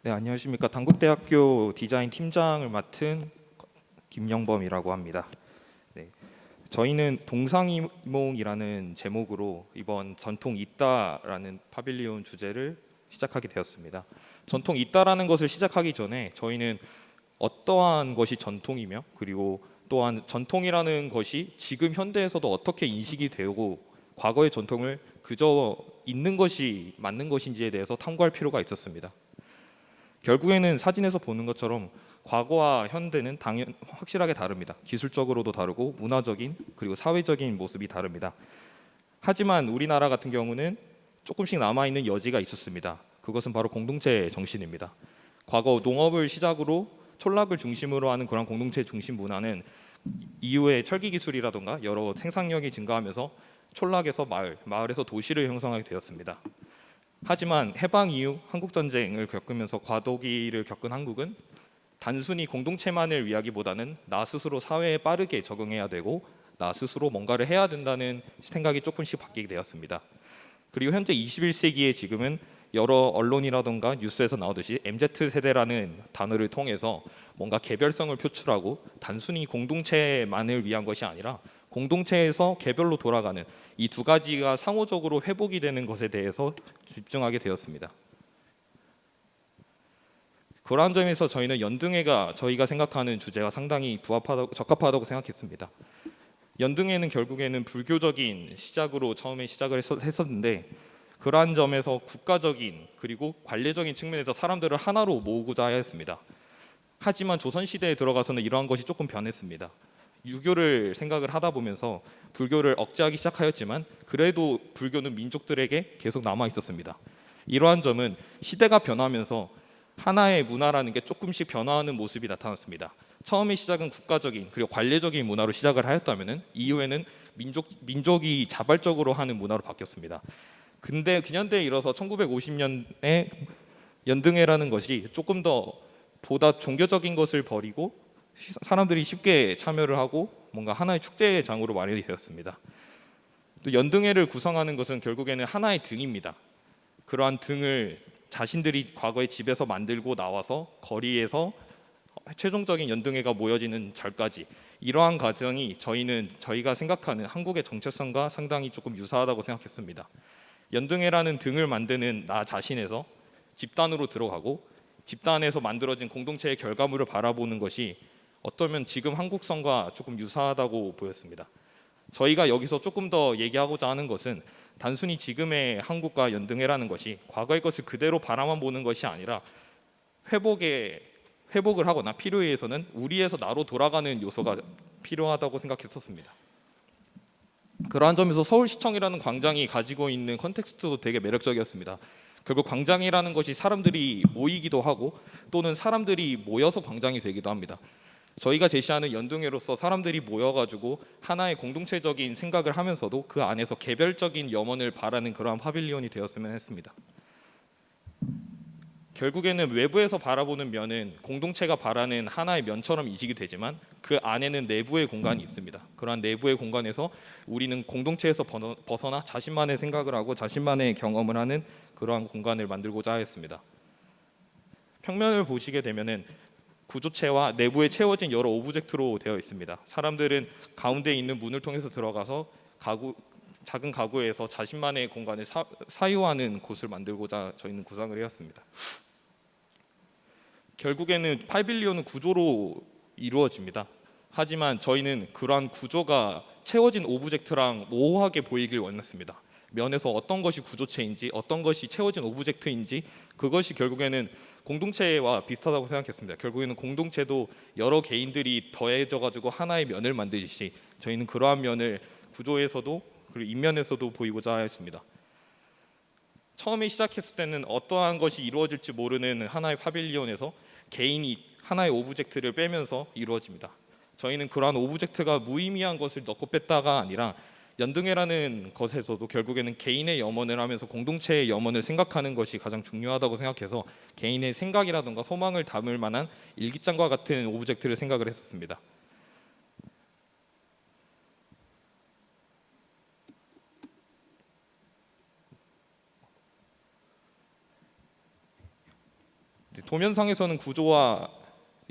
네, 안녕하십니까. 단국대학교 디자인 팀장을 맡은 김영범이라고 합니다. 네, 저희는 동상이몽이라는 제목으로 이번 전통 있다라는 파빌리온 주제를 시작하게 되었습니다. 전통 있다라는 것을 시작하기 전에 저희는 어떠한 것이 전통이며 그리고 또한 전통이라는 것이 지금 현대에서도 어떻게 인식이 되고 과거의 전통을 그저 있는 것이 맞는 것인지에 대해서 탐구할 필요가 있었습니다. 결국에는 사진에서 보는 것처럼 과거와 현대는 당연 확실하게 다릅니다. 기술적으로도 다르고 문화적인 그리고 사회적인 모습이 다릅니다. 하지만 우리나라 같은 경우는 조금씩 남아있는 여지가 있었습니다. 그것은 바로 공동체 정신입니다. 과거 농업을 시작으로 촌락을 중심으로 하는 그런 공동체 중심 문화는 이후에 철기 기술이라던가 여러 생산력이 증가하면서 촌락에서 마을에서 도시를 형성하게 되었습니다. 하지만 해방 이후 한국 전쟁을 겪으면서 과도기를 겪은 한국은 단순히 공동체만을 위하기보다는 나 스스로 사회에 빠르게 적응해야 되고 나 스스로 뭔가를 해야 된다는 생각이 조금씩 바뀌게 되었습니다. 그리고 현재 21세기의 지금은 여러 언론이라던가 뉴스에서 나오듯이 MZ세대라는 단어를 통해서 뭔가 개별성을 표출하고 단순히 공동체만을 위한 것이 아니라 공동체에서 개별로 돌아가는 이 두 가지가 상호적으로 회복이 되는 것에 대해서 집중하게 되었습니다. 그러한 점에서 저희는 연등회가 저희가 생각하는 주제와 상당히 적합하다고 생각했습니다. 연등회는 결국에는 불교적인 시작으로 처음에 시작을 했었는데 그러한 점에서 국가적인 그리고 관례적인 측면에서 사람들을 하나로 모으고자 하였습니다. 하지만 조선시대에 들어가서는 이러한 것이 조금 변했습니다. 유교를 생각을 하다 보면서 불교를 억제하기 시작하였지만 그래도 불교는 민족들에게 계속 남아 있었습니다. 이러한 점은 시대가 변하면서 하나의 문화라는 게 조금씩 변화하는 모습이 나타났습니다. 처음에 시작은 국가적인 그리고 관례적인 문화로 시작을 하였다면 이후에는 민족이 자발적으로 하는 문화로 바뀌었습니다. 근데 근현대에 이르러서 1950년에 연등회라는 것이 조금 더 보다 종교적인 것을 버리고 사람들이 쉽게 참여를 하고 뭔가 하나의 축제의 장으로 마련이 되었습니다. 또 연등회를 구성하는 것은 결국에는 하나의 등입니다. 그러한 등을 자신들이 과거에 집에서 만들고 나와서 거리에서 최종적인 연등회가 모여지는 절까지 이러한 과정이 저희가 생각하는 한국의 정체성과 상당히 조금 유사하다고 생각했습니다. 연등회라는 등을 만드는 나 자신에서 집단으로 들어가고 집단에서 만들어진 공동체의 결과물을 바라보는 것이 어쩌면 지금 한국성과 조금 유사하다고 보였습니다. 저희가 여기서 조금 더 얘기하고자 하는 것은 단순히 지금의 한국과 연등회라는 것이 과거의 것을 그대로 바라만 보는 것이 아니라 회복을 하거나 필요에 의해서는 우리에서 나로 돌아가는 요소가 필요하다고 생각했었습니다. 그러한 점에서 서울시청이라는 광장이 가지고 있는 컨텍스트도 되게 매력적이었습니다. 결국 광장이라는 것이 사람들이 모이기도 하고 또는 사람들이 모여서 광장이 되기도 합니다. 저희가 제시하는 연등회로서 사람들이 모여가지고 하나의 공동체적인 생각을 하면서도 그 안에서 개별적인 염원을 바라는 그러한 파빌리온이 되었으면 했습니다. 결국에는 외부에서 바라보는 면은 공동체가 바라는 하나의 면처럼 인식이 되지만 그 안에는 내부의 공간이 있습니다. 그러한 내부의 공간에서 우리는 공동체에서 벗어나 자신만의 생각을 하고 자신만의 경험을 하는 그러한 공간을 만들고자 하였습니다. 평면을 보시게 되면은 구조체와 내부에 채워진 여러 오브젝트로 되어 있습니다. 사람들은 가운데 있는 문을 통해서 들어가서 작은 가구에서 자신만의 공간을 사유하는 곳을 만들고자 저희는 구상을 해왔습니다. 결국에는 파빌리온은 구조로 이루어집니다. 하지만 저희는 그러한 구조가 채워진 오브젝트랑 모호하게 보이길 원했습니다. 면에서 어떤 것이 구조체인지 어떤 것이 채워진 오브젝트인지 그것이 결국에는 공동체와 비슷하다고 생각했습니다. 결국에는 공동체도 여러 개인들이 더해져 가지고 하나의 면을 만들듯이 저희는 그러한 면을 구조에서도 그리고 인면에서도 보이고자 하였습니다. 처음에 시작했을 때는 어떠한 것이 이루어질지 모르는 하나의 파빌리온에서 개인이 하나의 오브젝트를 빼면서 이루어집니다. 저희는 그러한 오브젝트가 무의미한 것을 넣고 뺐다가 아니라 연등회라는 것에서도 결국에는 개인의 염원을 하면서 공동체의 염원을 생각하는 것이 가장 중요하다고 생각해서 개인의 생각이라든가 소망을 담을 만한 일기장과 같은 오브젝트를 생각을 했었습니다. 도면상에서는 구조와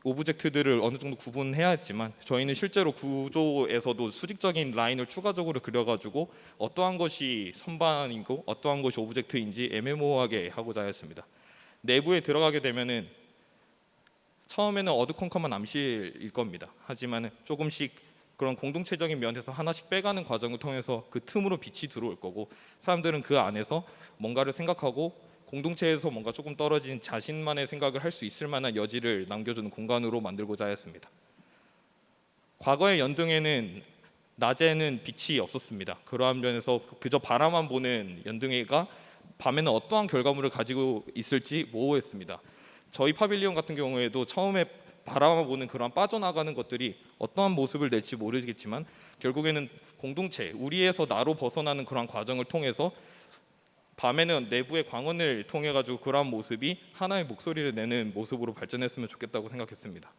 오브젝트들을 어느 정도 구분해야 했지만 저희는 실제로 구조에서도 수직적인 라인을 추가적으로 그려가지고 어떠한 것이 선반이고 어떠한 것이 오브젝트인지 애매모호하게 하고자 했습니다. 내부에 들어가게 되면은 처음에는 어두컴컴한 암실일 겁니다. 하지만 조금씩 그런 공동체적인 면에서 하나씩 빼가는 과정을 통해서 그 틈으로 빛이 들어올 거고, 사람들은 그 안에서 뭔가를 생각하고 공동체에서 뭔가 조금 떨어진 자신만의 생각을 할 수 있을 만한 여지를 남겨주는 공간으로 만들고자 했습니다. 과거의 연등회는 낮에는 빛이 없었습니다. 그러한 면에서 그저 바라만 보는 연등회가 밤에는 어떠한 결과물을 가지고 있을지 모호했습니다. 저희 파빌리온 같은 경우에도 처음에 바라만 보는 그런 빠져나가는 것들이 어떠한 모습을 낼지 모르겠지만 결국에는 공동체, 우리에서 나로 벗어나는 그런 과정을 통해서 밤에는 내부의 광원을 통해 가지고 그러한 모습이 하나의 목소리를 내는 모습으로 발전했으면 좋겠다고 생각했습니다.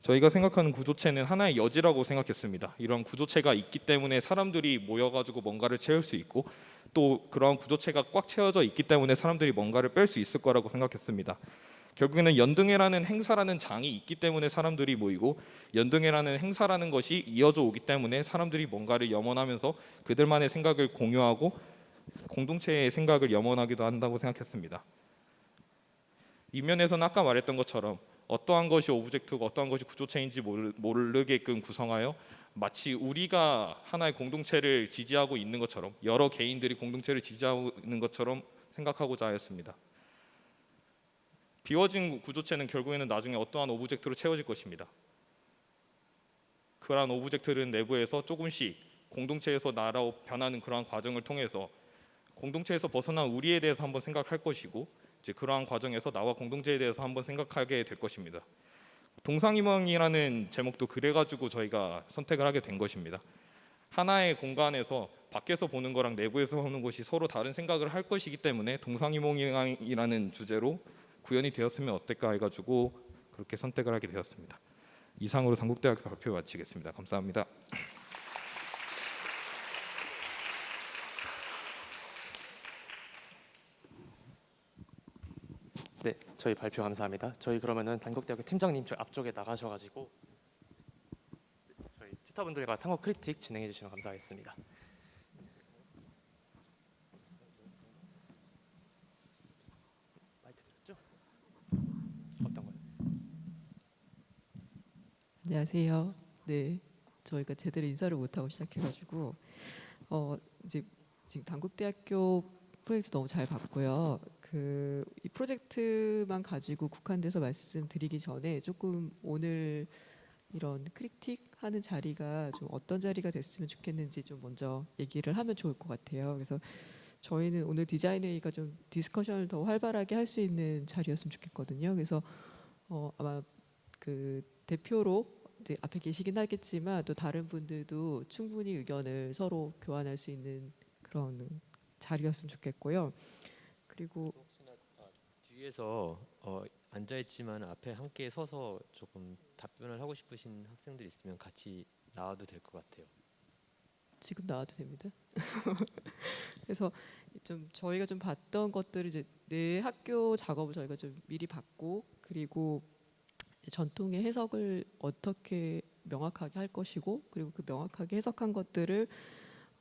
저희가 생각하는 구조체는 하나의 여지라고 생각했습니다. 이런 구조체가 있기 때문에 사람들이 모여가지고 뭔가를 채울 수 있고, 또 그런 구조체가 꽉 채워져 있기 때문에 사람들이 뭔가를 뺄 수 있을 거라고 생각했습니다. 결국에는 연등회라는 행사라는 장이 있기 때문에 사람들이 모이고, 연등회라는 행사라는 것이 이어져 오기 때문에 사람들이 뭔가를 염원하면서 그들만의 생각을 공유하고 공동체의 생각을 염원하기도 한다고 생각했습니다. 이 면에서는 아까 말했던 것처럼 어떠한 것이 오브젝트고 어떠한 것이 구조체인지 모르게끔 구성하여 마치 우리가 하나의 공동체를 지지하고 있는 것처럼, 여러 개인들이 공동체를 지지하고 있는 것처럼 생각하고자 하였습니다. 비워진 구조체는 결국에는 나중에 어떠한 오브젝트로 채워질 것입니다. 그러한 오브젝트는 내부에서 조금씩 공동체에서 나로 변하는 그러한 과정을 통해서 공동체에서 벗어난 우리에 대해서 한번 생각할 것이고, 이제 그러한 과정에서 나와 공동체에 대해서 한번 생각하게 될 것입니다. 동상이몽이라는 제목도 그래가지고 저희가 선택을 하게 된 것입니다. 하나의 공간에서 밖에서 보는 거랑 내부에서 보는 것이 서로 다른 생각을 할 것이기 때문에 동상이몽이라는 주제로 구현이 되었으면 어떨까 해가지고 그렇게 선택을 하게 되었습니다. 이상으로 단국대학교 발표 마치겠습니다. 감사합니다. 네, 저희 발표 감사합니다. 저희 그러면은 단국대학교 팀장님 저 앞쪽에 나가셔가지고 저희 튜터분들과 상호 크리틱 진행해 주시면 감사하겠습니다. 마이크 들었죠? 어떤 거요? 안녕하세요. 네, 저희가 제대로 인사를 못하고 시작해가지고 이제 지금 단국대학교 프로젝트 너무 잘 봤고요. 이 프로젝트만 가지고 국한돼서 말씀드리기 전에 조금 오늘 이런 크리틱하는 자리가 좀 어떤 자리가 됐으면 좋겠는지 좀 먼저 얘기를 하면 좋을 것 같아요. 그래서 저희는 오늘 디자인 회의가 좀 디스커션을 더 활발하게 할 수 있는 자리였으면 좋겠거든요. 그래서 아마 그 대표로 이제 앞에 계시긴 하겠지만 또 다른 분들도 충분히 의견을 서로 교환할 수 있는 그런 자리였으면 좋겠고요. 그리고 혹시나 뒤에서 앉아 있지만 앞에 함께 서서 조금 답변을 하고 싶으신 학생들 있으면 같이 나와도 될 것 같아요. 지금 나와도 됩니다. 그래서 좀 저희가 좀 봤던 것들을 이제 내 학교 작업을 저희가 좀 미리 봤고, 그리고 전통의 해석을 어떻게 명확하게 할 것이고, 그리고 그 명확하게 해석한 것들을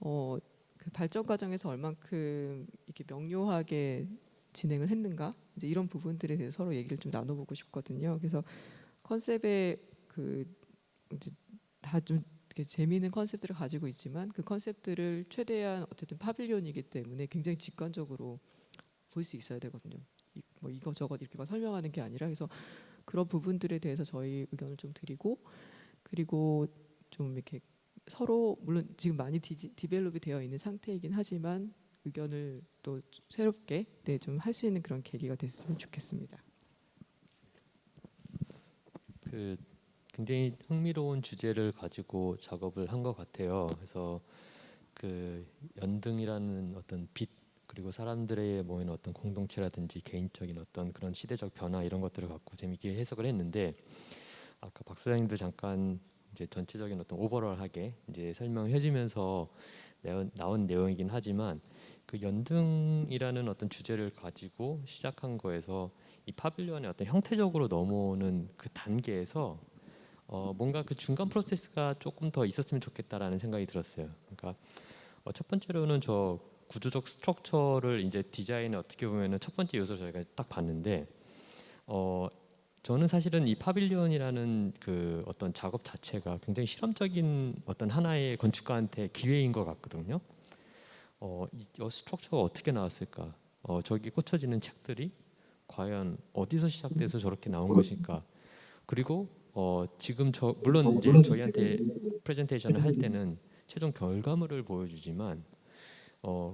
그 발전 과정에서 얼만큼 이렇게 명료하게 진행을 했는가, 이제 이런 부분들에 대해서 서로 얘기를 좀 나눠보고 싶거든요. 그래서 컨셉에 그 이제 다 좀 재미있는 컨셉들을 가지고 있지만 그 컨셉들을 최대한 어쨌든 파빌리온이기 때문에 굉장히 직관적으로 볼 수 있어야 되거든요. 뭐 이것저것 이렇게 막 설명하는 게 아니라, 그래서 그런 부분들에 대해서 저희 의견을 좀 드리고, 그리고 좀 이렇게 서로 물론 지금 많이 디벨롭이 되어 있는 상태이긴 하지만 의견을 또 새롭게 좀 할 수 있는 그런 계기가 됐으면 좋겠습니다. 그 굉장히 흥미로운 주제를 가지고 작업을 한 것 같아요. 그래서 그 연등이라는 어떤 빛, 그리고 사람들의 모이는 어떤 공동체라든지 개인적인 어떤 그런 시대적 변화, 이런 것들을 갖고 재밌게 해석을 했는데, 아까 박 소장님도 잠깐 이제 전체적인 어떤 오버럴하게 이제 설명해 주면서 나온 내용이긴 하지만, 그 연등이라는 어떤 주제를 가지고 시작한 거에서 이 파빌리온의 어떤 형태적으로 넘어오는 그 단계에서 뭔가 그 중간 프로세스가 조금 더 있었으면 좋겠다라는 생각이 들었어요. 그러니까 첫 번째로는 저 구조적 스트럭처를 이제 디자인에 어떻게 보면은 첫 번째 요소를 저희가 딱 봤는데 저는 사실은 이 파빌리온이라는 그 어떤 작업 자체가 굉장히 실험적인 어떤 하나의 건축가한테 기회인 것 같거든요. 이 스트럭처가 어떻게 나왔을까? 저기 꽂혀지는 책들이 과연 어디서 시작돼서 저렇게 나온 것일까? 그리고 지금 물론 이제 저희한테 프레젠테이션을 할 때는 최종 결과물을 보여주지만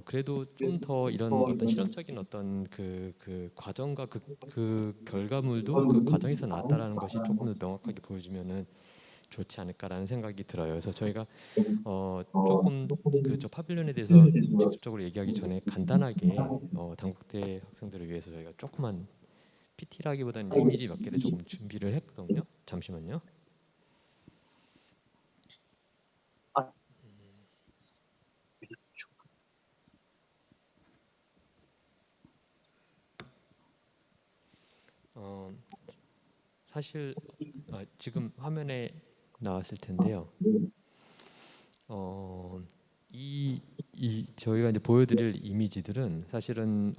그래도 좀 더 이런 어떤 실험적인 어떤 그 과정과 그 결과물도 그 과정에서 나왔다라는 것이 조금 더 명확하게 보여주면은 좋지 않을까라는 생각이 들어요. 그래서 저희가 조금 그 저 파빌리온에 대해서 직접적으로 얘기하기 전에 간단하게 단국대 학생들을 위해서 저희가 조그만 PT라기보다는 이미지 몇 개를 조금 준비를 했거든요. 잠시만요. 어, 사실 지금 화면에 나왔을 텐데요. 이 저희가 이제 보여드릴 이미지들은 사실은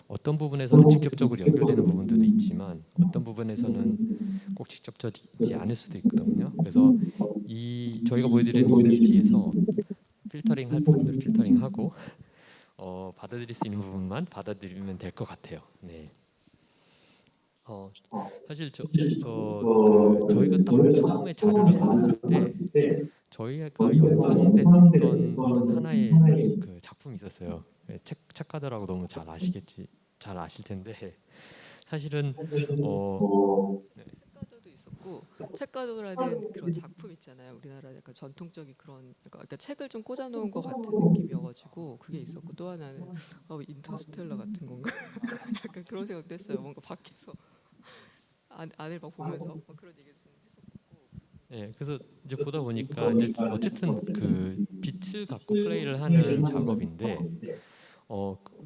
어떤 부분에서는 직접적으로 연결되는 부분들도 있지만 어떤 부분에서는 꼭 직접적이지 않을 수도 있거든요. 그래서 이 저희가 보여드리는 이미지에서 필터링 할 부분들을 필터링하고 받아들일 수 있는 부분만 받아들이면 될 것 같아요. 네. 사실 저희가 딱 처음에 자료를 받았을 때 저희가 연상됐던 어떤 하나의 그 작품이 있었어요. 책가더라고 너무 잘 아실 텐데 사실은 네, 책가도도 있었고 책가도라는 그런 작품 있잖아요. 우리나라 약간 전통적인 그런 그러니까 책을 좀 꽂아놓은 것 같은 느낌이어가지고 그게 있었고 또 하나는 인터스텔라 같은 건가 약간 그런 생각도 했어요. 뭔가 밖에서 안을 막 보면서 막 그런 얘기도 좀 했었었고. 그래서 이제 보다 보니까 이제 어쨌든 그 빛을 갖고 플레이를 하는 작업인데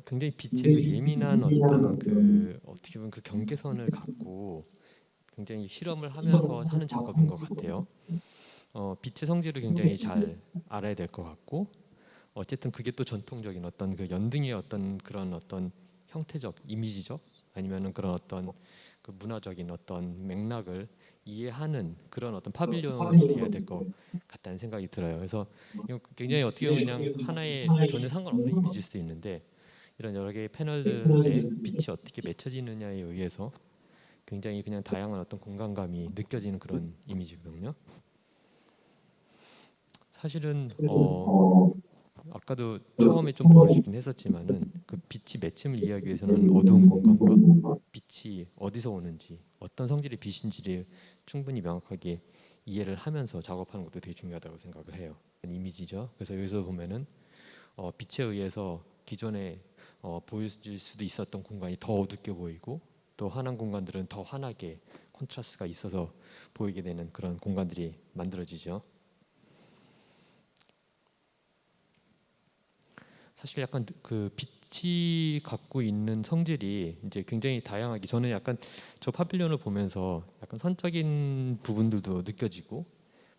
굉장히 빛의 그 예민한 어떤 그 어떻게 보면 그 경계선을 갖고 굉장히 실험을 하면서 하는 작업인 것 같아요. 빛의 성질을 굉장히 잘 알아야 될 것 같고 어쨌든 그게 또 전통적인 어떤 그 연등의 어떤 그런 어떤 형태적 이미지적 아니면은 그런 어떤 그 문화적인 어떤 맥락을 이해하는 그런 어떤 파빌리온이 돼야 될 것 같다는 생각이 들어요. 그래서 이거 굉장히 어떻게 보면 그냥 하나의 전혀 상관없는 이미지일 수도 있는데 이런 여러 개의 패널들의 빛이 어떻게 맺혀지느냐에 의해서 굉장히 그냥 다양한 어떤 공간감이 느껴지는 그런 이미지거든요. 사실은 아까도 처음에 좀 보여주긴 했었지만은 그 빛이 맺힘을 이해하기 위해서는 어두운 공간과 빛이 어디서 오는지 어떤 성질의 빛인지를 충분히 명확하게 이해를 하면서 작업하는 것도 되게 중요하다고 생각을 해요. 이미지죠. 그래서 여기서 보면은 빛에 의해서 기존에 보여질 수도 있었던 공간이 더 어둡게 보이고 또 환한 공간들은 더 환하게 콘트라스트가 있어서 보이게 되는 그런 공간들이 만들어지죠. 사실 약간 그 빛이 갖고 있는 성질이 이제 굉장히 다양하게 저는 약간 저 파빌리온을 보면서 약간 선적인 부분들도 느껴지고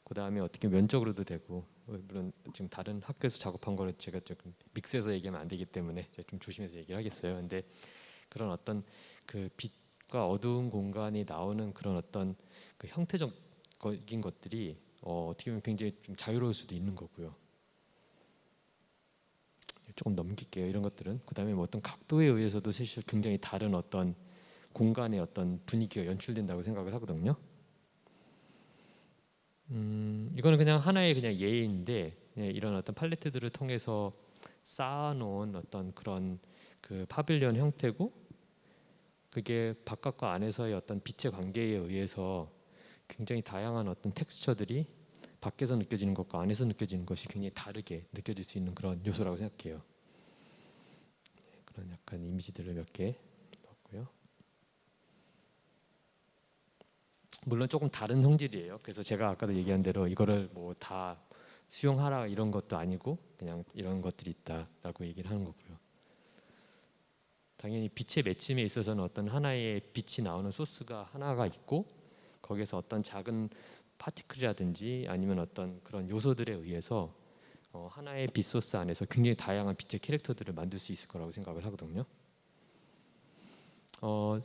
그 다음에 어떻게 면적으로도 되고 물론 지금 다른 학교에서 작업한 거를 제가 조금 믹스해서 얘기하면 안 되기 때문에 제가 좀 조심해서 얘기를 하겠어요. 근데 그런 어떤 그 빛과 어두운 공간이 나오는 그런 어떤 그 형태적인 것들이 어떻게 보면 굉장히 좀 자유로울 수도 있는 거고요. 조금 넘길게요. 이런 것들은 그다음에 뭐 어떤 각도에 의해서도 사실 굉장히 다른 어떤 공간의 어떤 분위기가 연출된다고 생각을 하거든요. 이거는 그냥 하나의 그냥 예인데 이런 어떤 팔레트들을 통해서 쌓아놓은 어떤 그런 그 파빌리온 형태고 그게 바깥과 안에서의 어떤 빛의 관계에 의해서 굉장히 다양한 어떤 텍스처들이 밖에서 느껴지는 것과 안에서 느껴지는 것이 굉장히 다르게 느껴질 수 있는 그런 요소라고 생각해요. 그런 약간 이미지들을 몇 개 넣었고요. 물론 조금 다른 성질이에요. 그래서 제가 아까도 얘기한 대로 이거를 뭐 다 수용하라 이런 것도 아니고 그냥 이런 것들이 있다라고 얘기를 하는 거고요. 당연히 빛의 맺힘에 있어서는 어떤 하나의 빛이 나오는 소스가 하나가 있고 거기에서 어떤 작은 파티클이라든지 아니면 어떤 그런 요소들에 의해서 하나의 빛 소스 안에서 굉장히 다양한 빛의 캐릭터들을 만들 수 있을 거라고 생각을 하거든요.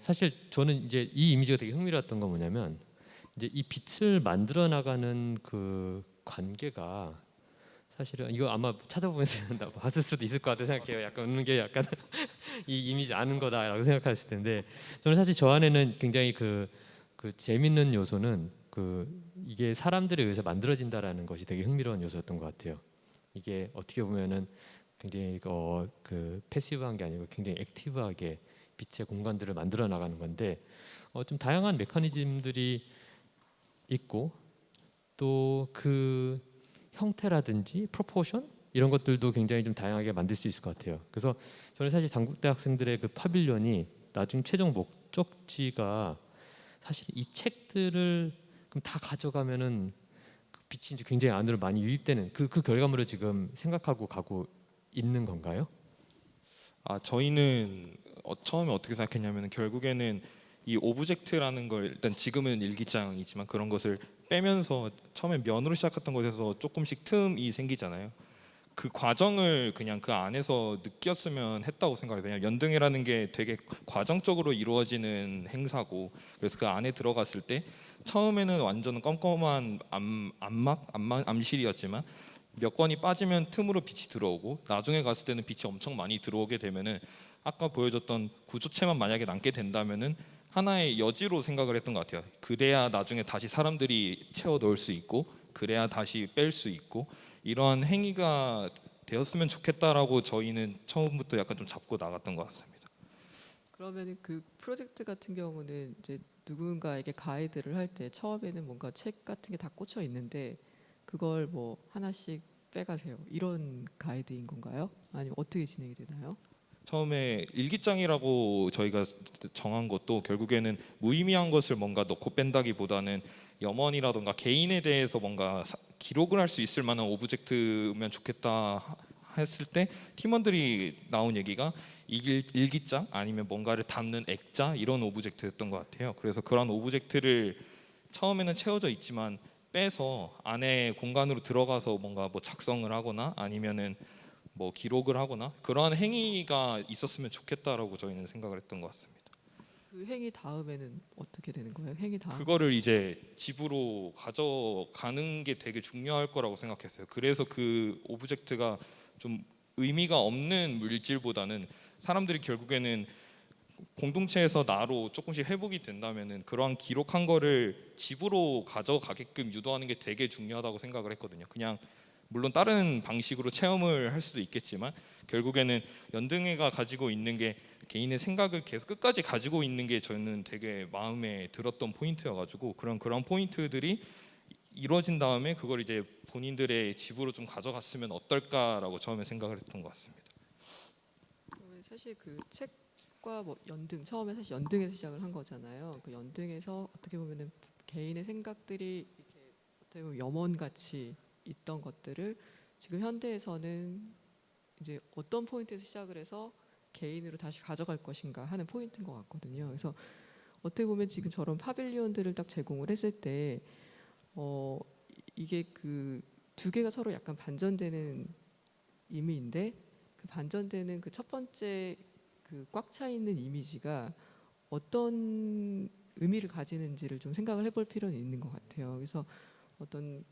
사실 저는 이제 이 이미지가 되게 흥미로웠던 건 뭐냐면 이제 이 빛을 만들어 나가는 그 관계가 사실은 이거 아마 찾아보면서 봤을 수도 있을 것 같아 생각해요. 약간 웃는 게 약간 이 이미지 아는 거다라고 생각하실 텐데 저는 사실 저 안에는 굉장히 그 재밌는 요소는 이게 사람들에 의해서 만들어진다라는 것이 되게 흥미로운 요소였던 것 같아요. 이게 어떻게 보면은 굉장히 그 패시브한 게 아니고 굉장히 액티브하게 빛의 공간들을 만들어 나가는 건데 좀 다양한 메커니즘들이 있고 또 그 형태라든지 프로포션 이런 것들도 굉장히 좀 다양하게 만들 수 있을 것 같아요. 그래서 저는 사실 단국대 학생들의 그 파빌리온이 나중 최종 목적지가 사실 이 책들을 그럼 다 가져가면은 그 빛이 이제 굉장히 안으로 많이 유입되는 그 결과물을 지금 생각하고 가고 있는 건가요? 저희는 처음에 어떻게 생각했냐면 결국에는 이 오브젝트라는 걸 일단 지금은 일기장이지만 그런 것을 빼면서 처음에 면으로 시작했던 것에서 조금씩 틈이 생기잖아요. 그 과정을 그냥 그 안에서 느꼈으면 했다고 생각해요. 왜냐면 연등이라는 게 되게 과정적으로 이루어지는 행사고 그래서 그 안에 들어갔을 때 처음에는 완전 껌껌한 암실이었지만 몇 권이 빠지면 틈으로 빛이 들어오고 나중에 갔을 때는 빛이 엄청 많이 들어오게 되면은 아까 보여줬던 구조체만 만약에 남게 된다면은 하나의 여지로 생각을 했던 것 같아요. 그래야 나중에 다시 사람들이 채워 넣을 수 있고 그래야 다시 뺄 수 있고 이러한 행위가 되었으면 좋겠다라고 저희는 처음부터 약간 좀 잡고 나갔던 것 같습니다. 그러면 그 프로젝트 같은 경우는 이제 누군가에게 가이드를 할 때 처음에는 뭔가 책 같은 게 다 꽂혀 있는데 그걸 뭐 하나씩 빼가세요. 이런 가이드인 건가요? 아니면 어떻게 진행이 되나요? 처음에 일기장이라고 저희가 정한 것도 결국에는 무의미한 것을 뭔가 넣고 뺀다기보다는 염원이라던가 개인에 대해서 뭔가 기록을 할 수 있을 만한 오브젝트면 좋겠다 했을 때 팀원들이 나온 얘기가 일기장 아니면 뭔가를 담는 액자 이런 오브젝트였던 것 같아요. 그래서 그런 오브젝트를 처음에는 채워져 있지만 빼서 안에 공간으로 들어가서 뭔가 뭐 작성을 하거나 아니면은 뭐 기록을 하거나 그러한 행위가 있었으면 좋겠다라고 저희는 생각을 했던 것 같습니다. 그 행위 다음에는 어떻게 되는 거예요? 행위 다음. 그거를 이제 집으로 가져가는 게 되게 중요할 거라고 생각했어요. 그래서 그 오브젝트가 좀 의미가 없는 물질보다는 사람들이 결국에는 공동체에서 나로 조금씩 회복이 된다면은 그러한 기록한 거를 집으로 가져가게끔 유도하는 게 되게 중요하다고 생각을 했거든요. 그냥 물론 다른 방식으로 체험을 할 수도 있겠지만 결국에는 연등회가 가지고 있는 게 개인의 생각을 계속 끝까지 가지고 있는 게 저는 되게 마음에 들었던 포인트여가지고 그런 포인트들이 이루어진 다음에 그걸 이제 본인들의 집으로 좀 가져갔으면 어떨까라고 처음에 생각을 했던 것 같습니다. 그러면 사실 그 책과 뭐 연등 처음에 사실 연등에서 시작을 한 거잖아요. 그 연등에서 어떻게 보면은 개인의 생각들이 이렇게 어떻게 보면 염원같이 있던 것들을 지금 현대에서는 이제 어떤 포인트에서 시작을 해서 개인으로 다시 가져갈 것인가 하는 포인트인 것 같거든요. 그래서 어떻게 보면 지금 저런 파빌리온들을 딱 제공을 했을 때 이게 그 두 개가 서로 약간 반전되는 의미인데 그 반전되는 그 첫 번째 그 꽉 차 있는 이미지가 어떤 의미를 가지는지를 좀 생각을 해볼 필요는 있는 것 같아요. 그래서 어떤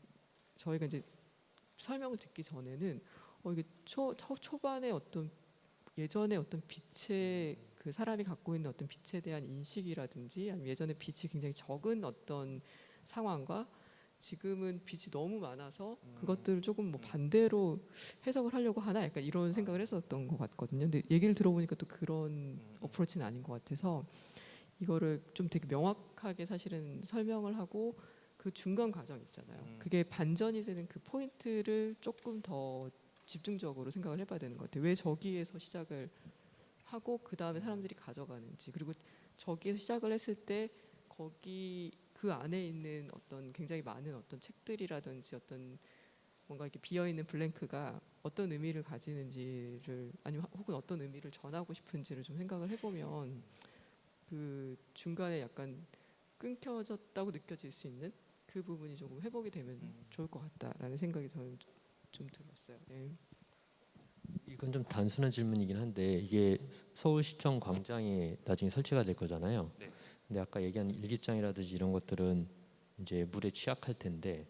저희가 이제 설명을 듣기 전에는 이게 초반에 어떤 예전에 어떤 빛의 그 사람이 갖고 있는 어떤 빛에 대한 인식이라든지 아니면 예전에 빛이 굉장히 적은 어떤 상황과 지금은 빛이 너무 많아서 그것들을 조금 뭐 반대로 해석을 하려고 하나 약간 이런 생각을 했었던 것 같거든요. 근데 얘기를 들어보니까 또 그런 어프로치는 아닌 것 같아서 이거를 좀 되게 명확하게 사실은 설명을 하고 그 중간 과정 있잖아요. 그게 반전이 되는 그 포인트를 조금 더 집중적으로 생각을 해봐야 되는 것 같아요. 왜 저기에서 시작을 하고 그 다음에 사람들이 가져가는지 그리고 저기에서 시작을 했을 때 거기 그 안에 있는 어떤 굉장히 많은 어떤 책들이라든지 어떤 뭔가 이렇게 비어 있는 블랭크가 어떤 의미를 가지는지를 아니면 혹은 어떤 의미를 전하고 싶은지를 좀 생각을 해보면 그 중간에 약간 끊겨졌다고 느껴질 수 있는 그 부분이 조금 회복이 되면 좋을 것 같다라는 생각이 저는 좀 들었어요. 예. 이건 좀 단순한 질문이긴 한데 이게 서울시청 광장에 나중에 설치가 될 거잖아요. 네. 근데 아까 얘기한 일기장이라든지 이런 것들은 이제 물에 취약할 텐데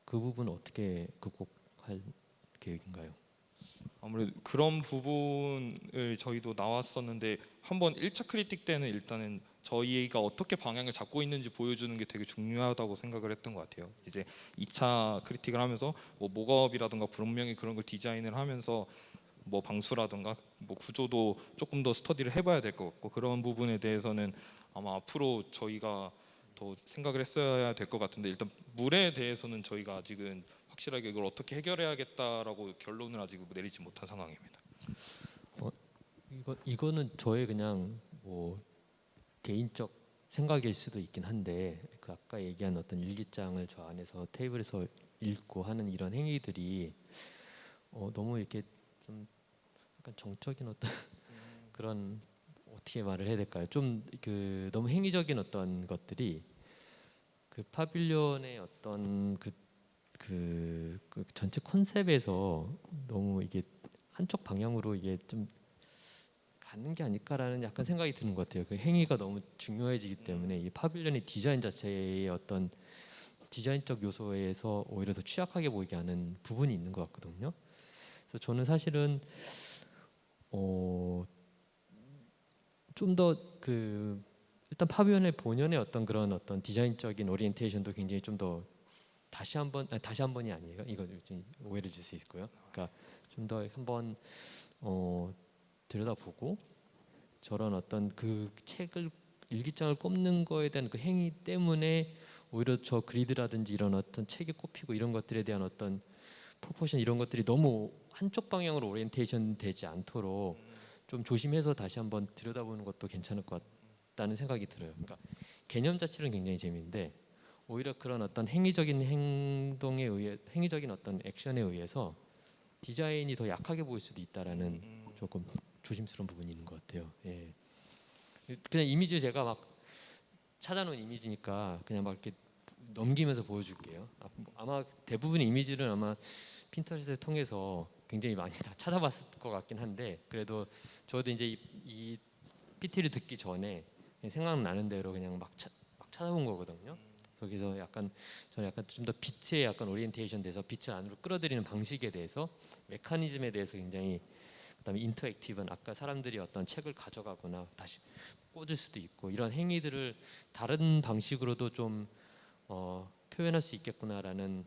그 부분 어떻게 극복할 계획인가요? 아무래도 그런 부분을 저희도 나왔었는데 한번 1차 크리틱 때는 일단은 저희가 어떻게 방향을 잡고 있는지 보여주는 게 되게 중요하다고 생각을 했던 것 같아요. 이제 2차 크리틱을 하면서 뭐 목업이라든가 분명히 그런 걸 디자인을 하면서 뭐 방수라든가 뭐 구조도 조금 더 스터디를 해봐야 될 것 같고 그런 부분에 대해서는 아마 앞으로 저희가 더 생각을 했어야 될 것 같은데 일단 물에 대해서는 저희가 아직은 확실하게 이걸 어떻게 해결해야겠다라고 결론을 아직 내리지 못한 상황입니다. 이거는 저의 그냥 뭐 개인적 생각일 수도 있긴 한데 그 아까 얘기한 어떤 일기장을 저 안에서 테이블에서 읽고 하는 이런 행위들이 너무 이렇게 좀 약간 정적인 어떤 그런 어떻게 말을 해야 될까요? 좀 그 너무 행위적인 어떤 것들이 그 파빌리온의 어떤 그 전체 컨셉에서 너무 이게 한쪽 방향으로 이게 좀 가는 게 아닐까라는 약간 생각이 드는 것 같아요. 그 행위가 너무 중요해지기 때문에 이 파빌리온의 디자인 자체의 어떤 디자인적 요소에서 오히려 더 취약하게 보이게 하는 부분이 있는 것 같거든요. 그래서 저는 사실은 좀 더 그 일단 파비온의 본연의 어떤 그런 어떤 디자인적인 오리엔테이션도 굉장히 좀 더 다시 한번이 아니에요. 이거 좀 오해를 줄 수 있고요. 그러니까 좀 더 한번 들여다보고 저런 어떤 그 책을 일기장을 꼽는 거에 대한 그 행위 때문에 오히려 저 그리드라든지 이런 어떤 책이 꼽히고 이런 것들에 대한 어떤 프로포션 이런 것들이 너무 한쪽 방향으로 오리엔테이션 되지 않도록 좀 조심해서 다시 한번 들여다보는 것도 괜찮을 것 같다는 생각이 들어요. 그러니까 개념 자체는 굉장히 재미있는데 오히려 그런 어떤 행위적인 행동에 의해 행위적인 어떤 액션에 의해서 디자인이 더 약하게 보일 수도 있다라는 조금 조심스러운 부분이 있는 것 같아요. 예. 그냥 이미지 제가 막 찾아놓은 이미지니까 그냥 막 이렇게 넘기면서 보여줄게요. 아마 대부분의 이미지는 아마 핀터레스트를 통해서 굉장히 많이 다 찾아봤을 것 같긴 한데 그래도 저도 이제 이 PT를 듣기 전에 그냥 생각나는 대로 그냥 막 찾아본 거거든요. 거기서 약간 저는 약간 좀 더 빛에 약간 오리엔테이션 돼서 빛을 안으로 끌어들이는 방식에 대해서 메커니즘에 대해서 굉장히 그다음에 인터액티브는 아까 사람들이 어떤 책을 가져가거나 다시 꽂을 수도 있고 이런 행위들을 다른 방식으로도 좀 표현할 수 있겠구나라는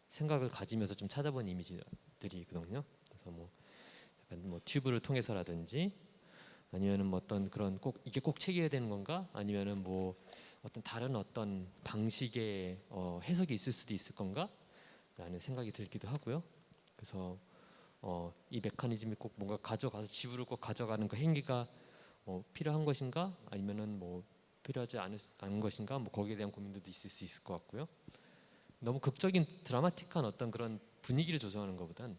생각을 가지면서 좀 찾아본 이미지들이거든요. 그래서 뭐 약간 뭐 튜브를 통해서라든지 아니면은 뭐 어떤 그런 꼭 이게 꼭 책이어야 되는 건가? 아니면은 뭐 어떤 다른 어떤 방식의 해석이 있을 수도 있을 건가?라는 생각이 들기도 하고요. 그래서 이 메커니즘이 꼭 뭔가 가져가서 지구를 꼭 가져가는 그 행위가 필요한 것인가? 아니면은 뭐 필요하지 않은 것인가? 뭐 거기에 대한 고민도 있을 수 있을 것 같고요. 너무 극적인 드라마틱한 어떤 그런 분위기를 조성하는 것보단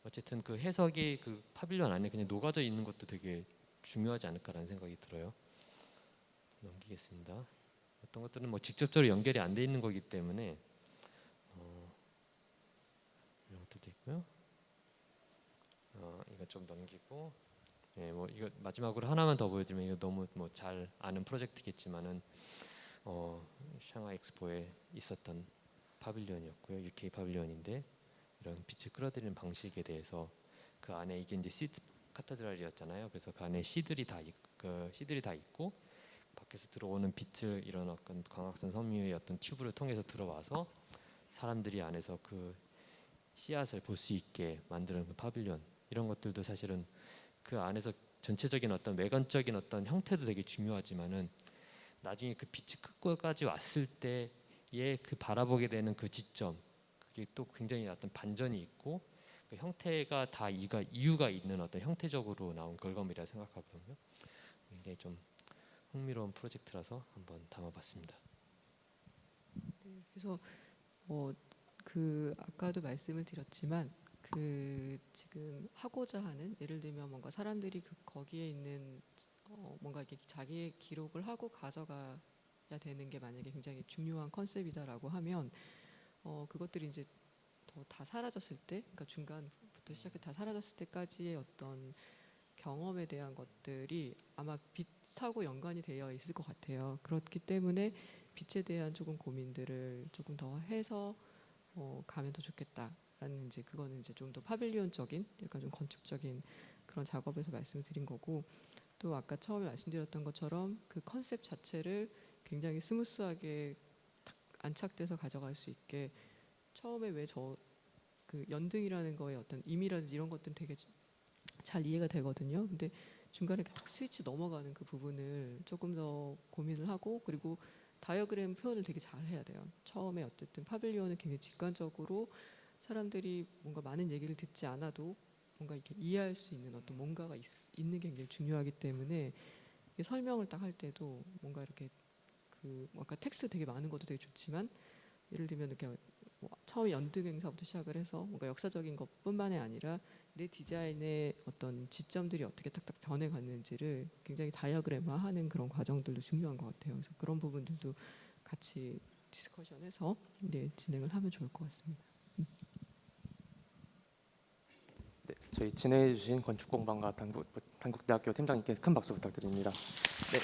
어쨌든 그 해석이 그 파빌리온 안에 그냥 녹아져 있는 것도 되게 중요하지 않을까라는 생각이 들어요. 넘기겠습니다. 어떤 것들은 뭐 직접적으로 연결이 안 돼 있는 거기 때문에 이런 것도 있고요. 이거 좀 넘기고, 예, 뭐 이거 마지막으로 하나만 더 보여드리면 이거 너무 뭐 잘 아는 프로젝트겠지만은 샹하이 엑스포에 있었던 파빌리온이었고요. UK 파빌리온인데 이런 빛을 끌어들이는 방식에 대해서 그 안에 이게 이제 시트 카테드랄이었잖아요. 그래서 그 안에 시들이 다 있고 밖에서 들어오는 빛을 이런 어떤 광학선 섬유의 어떤 튜브를 통해서 들어와서 사람들이 안에서 그 씨앗을 볼 수 있게 만드는 그 파빌리온 이런 것들도 사실은 그 안에서 전체적인 어떤 외관적인 어떤 형태도 되게 중요하지만은 나중에 그 빛이 끝까지 왔을 때의 그 바라보게 되는 그 지점 그게 또 굉장히 어떤 반전이 있고 그 형태가 다 이유가 있는 어떤 형태적으로 나온 결과물이라 생각하거든요. 굉장히 좀 흥미로운 프로젝트라서 한번 담아봤습니다. 그래서 뭐 그 아까도 말씀을 드렸지만 그 지금 하고자 하는 예를 들면 뭔가 사람들이 그 거기에 있는 뭔가 이렇게 자기의 기록을 하고 가져가야 되는 게 만약에 굉장히 중요한 컨셉이다라고 하면 그것들이 이제 더 다 사라졌을 때, 그러니까 중간부터 시작해 다 사라졌을 때까지의 어떤 경험에 대한 것들이 아마 빛하고 연관이 되어 있을 것 같아요. 그렇기 때문에 빛에 대한 조금 고민들을 조금 더 해서 가면 더 좋겠다라는 이제 그거는 이제 좀 더 파빌리온적인 약간 좀 건축적인 그런 작업에서 말씀을 드린 거고 또 아까 처음에 말씀드렸던 것처럼 그 컨셉 자체를 굉장히 스무스하게 탁 안착돼서 가져갈 수 있게 처음에 왜 그 연등이라는 거에 어떤 의미라든지 이런 것들은 되게 잘 이해가 되거든요. 근데 중간에 탁 스위치 넘어가는 그 부분을 조금 더 고민을 하고 그리고 다이어그램 표현을 되게 잘 해야 돼요. 처음에 어쨌든 파빌리온은 굉장히 직관적으로 사람들이 뭔가 많은 얘기를 듣지 않아도 뭔가 이렇게 이해할 수 있는 어떤 뭔가가 있는 게 굉장히 중요하기 때문에 이게 설명을 딱 할 때도 뭔가 이렇게 그 아까 텍스트 되게 많은 것도 되게 좋지만 예를 들면 이렇게 뭐 처음 연등 행사부터 시작을 해서 뭔가 역사적인 것뿐만이 아니라 내 디자인의 어떤 지점들이 어떻게 딱딱 변해갔는지를 굉장히 다이어그램화하는 그런 과정들도 중요한 것 같아요. 그래서 그런 부분들도 같이 디스커션해서 네, 진행을 하면 좋을 것 같습니다. 네, 저희 진행해 주신 건축공방과 단국대학교 팀장님께 큰 박수 부탁드립니다. 네,